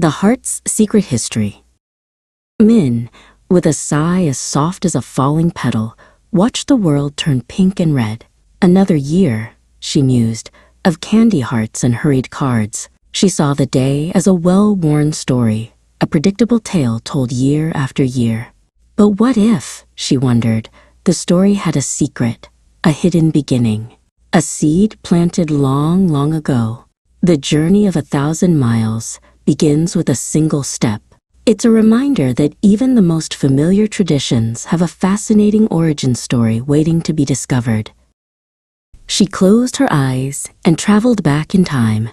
The Heart's Secret History. Min, with a sigh as soft as a falling petal, watched the world turn pink and red. Another year, she mused, of candy hearts and hurried cards. She saw the day as a well-worn story, a predictable tale told year after year. But what if, she wondered, the story had a secret, a hidden beginning, a seed planted long, long ago? The journey of 1,000 miles begins with a single step. It's a reminder that even the most familiar traditions have a fascinating origin story waiting to be discovered. She closed her eyes and traveled back in time,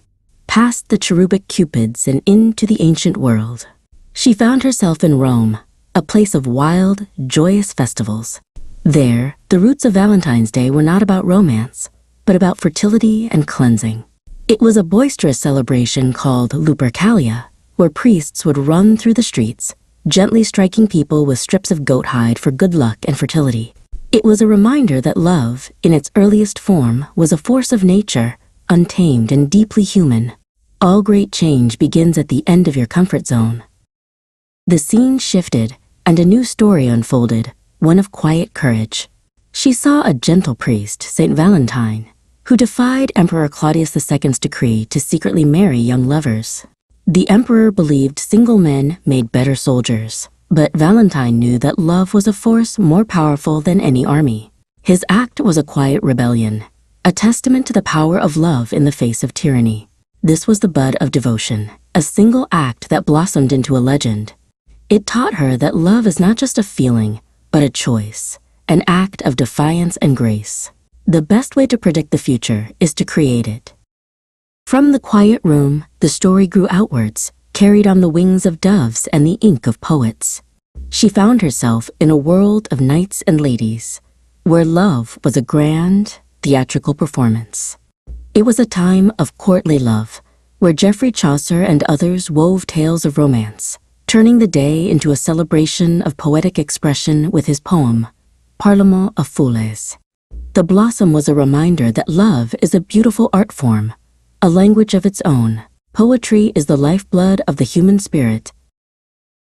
past the cherubic cupids and into the ancient world. She found herself in Rome, a place of wild, joyous festivals. There, the roots of Valentine's Day were not about romance, but about fertility and cleansing. It was a boisterous celebration called Lupercalia, where priests would run through the streets, gently striking people with strips of goat hide for good luck and fertility. It was a reminder that love, in its earliest form, was a force of nature, untamed and deeply human. All great change begins at the end of your comfort zone. The scene shifted, and a new story unfolded, one of quiet courage. She saw a gentle priest, Saint Valentine, who defied Emperor Claudius II's decree to secretly marry young lovers. The emperor believed single men made better soldiers, but Valentine knew that love was a force more powerful than any army. His act was a quiet rebellion, a testament to the power of love in the face of tyranny. This was the bud of devotion, a single act that blossomed into a legend. It taught her that love is not just a feeling, but a choice, an act of defiance and grace. The best way to predict the future is to create it. From the quiet room, the story grew outwards, carried on the wings of doves and the ink of poets. She found herself in a world of knights and ladies, where love was a grand, theatrical performance. It was a time of courtly love, where Geoffrey Chaucer and others wove tales of romance, turning the day into a celebration of poetic expression with his poem, Parlement of Foules. The blossom was a reminder that love is a beautiful art form, a language of its own. Poetry is the lifeblood of the human spirit.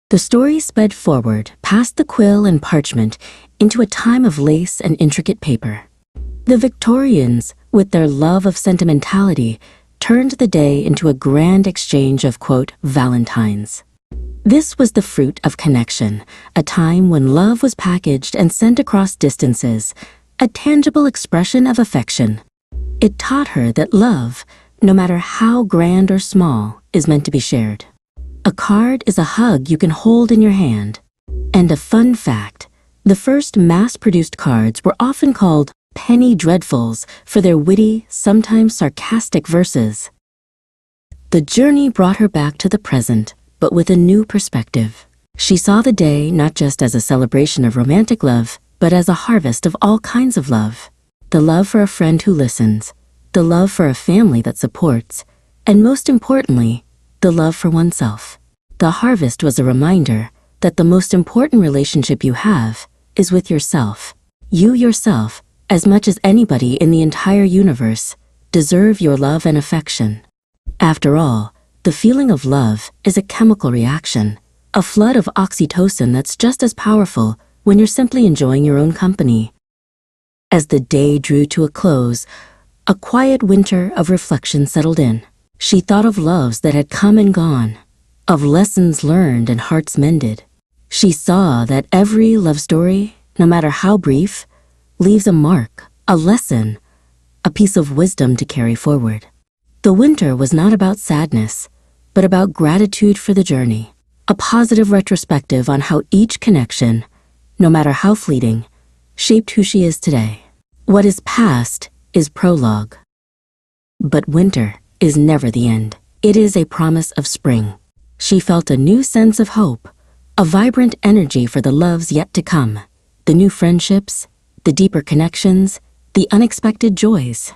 The story sped forward, past the quill and parchment, into a time of lace and intricate paper. The Victorians, with their love of sentimentality, turned the day into a grand exchange of, quote, Valentines. This was the fruit of connection, a time when love was packaged and sent across distances, a tangible expression of affection. It taught her that love, no matter how grand or small, is meant to be shared. A card is a hug you can hold in your hand. And a fun fact, the first mass-produced cards were often called penny dreadfuls for their witty, sometimes sarcastic verses. The journey brought her back to the present, but with a new perspective. She saw the day not just as a celebration of romantic love, but as a harvest of all kinds of love. The love for a friend who listens, the love for a family that supports, and most importantly, the love for oneself. The harvest was a reminder that the most important relationship you have is with yourself. You yourself, as much as anybody in the entire universe, deserve your love and affection. After all, the feeling of love is a chemical reaction, a flood of oxytocin that's just as powerful when you're simply enjoying your own company. As the day drew to a close, a quiet winter of reflection settled in. She thought of loves that had come and gone, of lessons learned and hearts mended. She saw that every love story, no matter how brief, leaves a mark, a lesson, a piece of wisdom to carry forward. The winter was not about sadness, but about gratitude for the journey, a positive retrospective on how each connection, no matter how fleeting, shaped who she is today. What is past is prologue. But winter is never the end. It is a promise of spring. She felt a new sense of hope, a vibrant energy for the loves yet to come, the new friendships, the deeper connections, the unexpected joys.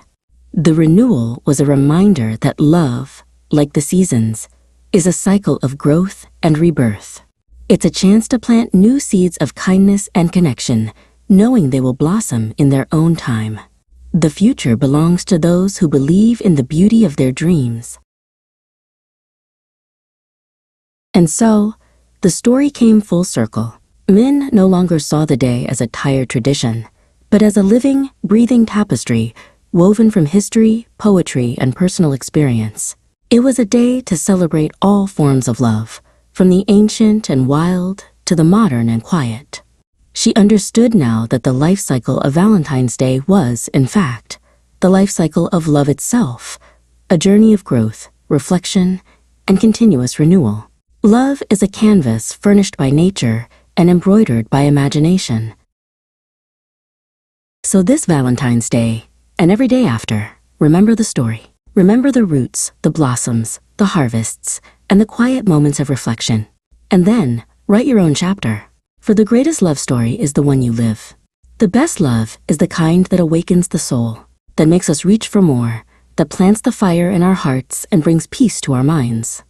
The renewal was a reminder that love, like the seasons, is a cycle of growth and rebirth. It's a chance to plant new seeds of kindness and connection, knowing they will blossom in their own time. The future belongs to those who believe in the beauty of their dreams. And so, the story came full circle. Min no longer saw the day as a tired tradition, but as a living, breathing tapestry woven from history, poetry, and personal experience. It was a day to celebrate all forms of love, from the ancient and wild to the modern and quiet. She understood now that the life cycle of Valentine's Day was, in fact, the life cycle of love itself, a journey of growth, reflection, and continuous renewal. Love is a canvas furnished by nature and embroidered by imagination. So this Valentine's Day, and every day after, remember the story. Remember the roots, the blossoms, the harvests, and the quiet moments of reflection. And then, write your own chapter. For the greatest love story is the one you live. The best love is the kind that awakens the soul, that makes us reach for more, that plants the fire in our hearts and brings peace to our minds.